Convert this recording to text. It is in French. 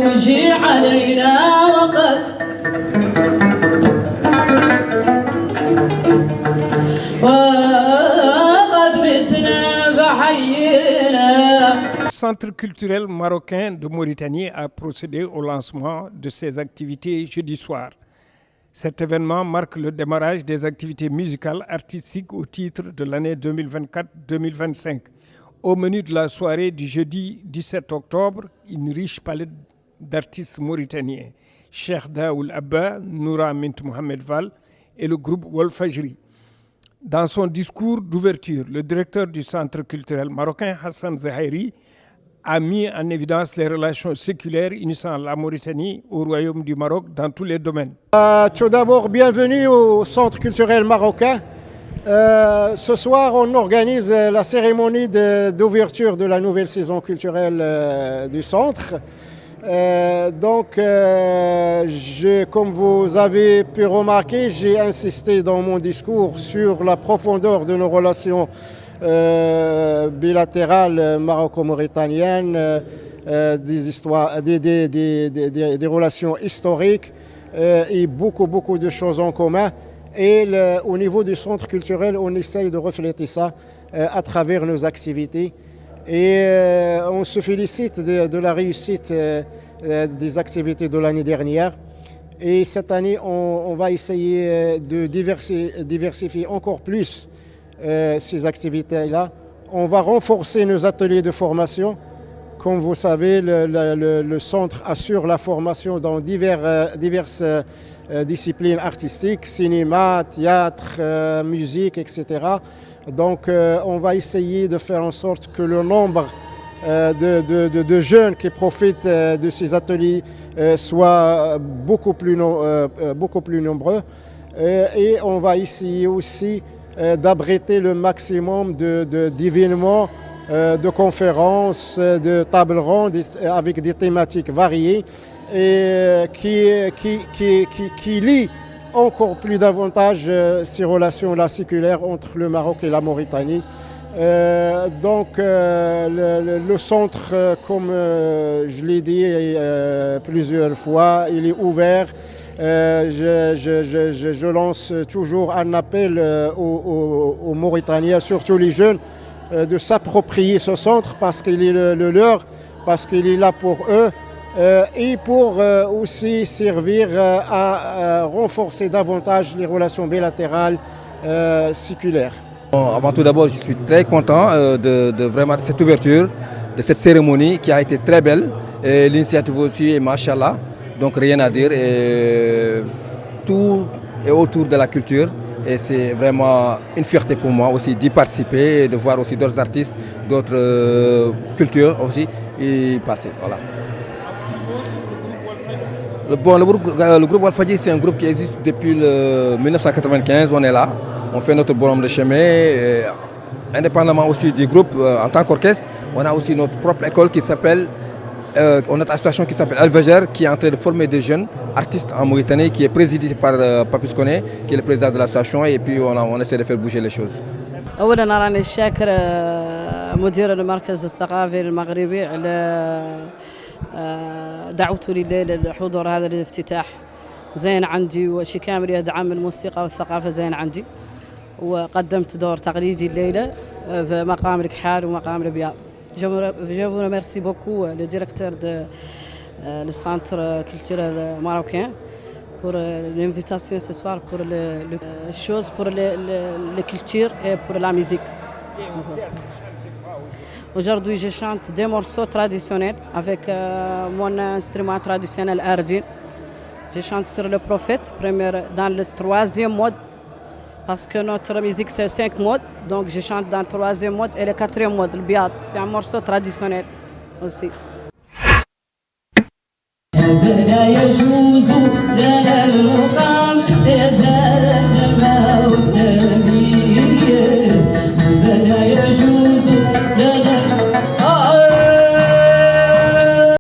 وجي علينا وقت وقد متنا فحيينا. Le Centre culturel marocain de Mauritanie a procédé au lancement de ses activités jeudi soir. Cet événement marque le démarrage des activités musicales artistiques au titre de l'année 2024-2025. Au menu de la soirée du jeudi 17 octobre, une riche palette d'artistes mauritaniens, Cheikh Daoul Abba, Noura Mint Mohamed Val et le groupe Walfajri. Dans son discours d'ouverture, le directeur du Centre culturel marocain, Hassan Zahiri, a mis en évidence les relations séculaires unissant la Mauritanie au Royaume du Maroc dans tous les domaines. Tout d'abord, bienvenue au Centre culturel marocain. Ce soir, on organise la cérémonie d'ouverture de la nouvelle saison culturelle du Centre. Comme vous avez pu remarquer, j'ai insisté dans mon discours sur la profondeur de nos relations bilatérales maroco-mauritaniennes, des relations historiques et beaucoup de choses en commun. Et au niveau du centre culturel, on essaye de refléter ça à travers nos activités. Et on se félicite de la réussite des activités de l'année dernière. Et cette année, on va essayer de diversifier encore plus ces activités-là. On va renforcer nos ateliers de formation. Comme vous savez, le centre assure la formation dans diverses disciplines artistiques, cinéma, théâtre, musique, etc. Donc on va essayer de faire en sorte que le nombre de jeunes qui profitent de ces ateliers soit beaucoup plus nombreux. Et on va essayer aussi d'abriter le maximum d'événements, de conférences, de tables rondes avec des thématiques variées et qui lient encore plus davantage ces relations-là séculaires entre le Maroc et la Mauritanie. Le centre, comme je l'ai dit plusieurs fois, il est ouvert. Je lance toujours un appel aux Mauritaniens, surtout les jeunes, de s'approprier ce centre parce qu'il est le leur, parce qu'il est là pour eux et pour aussi servir à renforcer davantage les relations bilatérales séculaires. Bon, avant tout d'abord, je suis très content de vraiment de cette ouverture, de cette cérémonie qui a été très belle. Et l'initiative aussi est machallah, donc rien à dire. Et tout est autour de la culture. Et c'est vraiment une fierté pour moi aussi d'y participer et de voir aussi d'autres artistes, d'autres cultures aussi y passer. Voilà. Le groupe Walfajri, c'est un groupe qui existe depuis 1995, on est là. On fait notre bonhomme de chemin. Et indépendamment aussi du groupe, en tant qu'orchestre, on a aussi notre propre école qui s'appelle, on a une association qui s'appelle Alveger, qui est en train de former des jeunes artistes en Mauritanie, qui est présidée par Papis Koné, qui est le président de l'association, et puis on essaie de faire bouger les choses. أولاً أراني شاكر مدير المركز الثقافي المغربي على دعوته لي لحضور هذا الافتتاح. زين عندي وشي كامل يدعم الموسيقى والثقافة زين عندي. وقدمت دور تقليدي الليلة في مقام الكحال ومقام البياض. Je vous remercie beaucoup le directeur le centre culturel marocain pour l'invitation ce soir pour la culture et pour la musique. Aujourd'hui, je chante des morceaux traditionnels avec mon instrument traditionnel ardine. Je chante sur le prophète, dans le 3e mode, parce que notre musique c'est 5 modes, donc je chante dans le 3e mode et le 4e mode, le biad. C'est un morceau traditionnel aussi.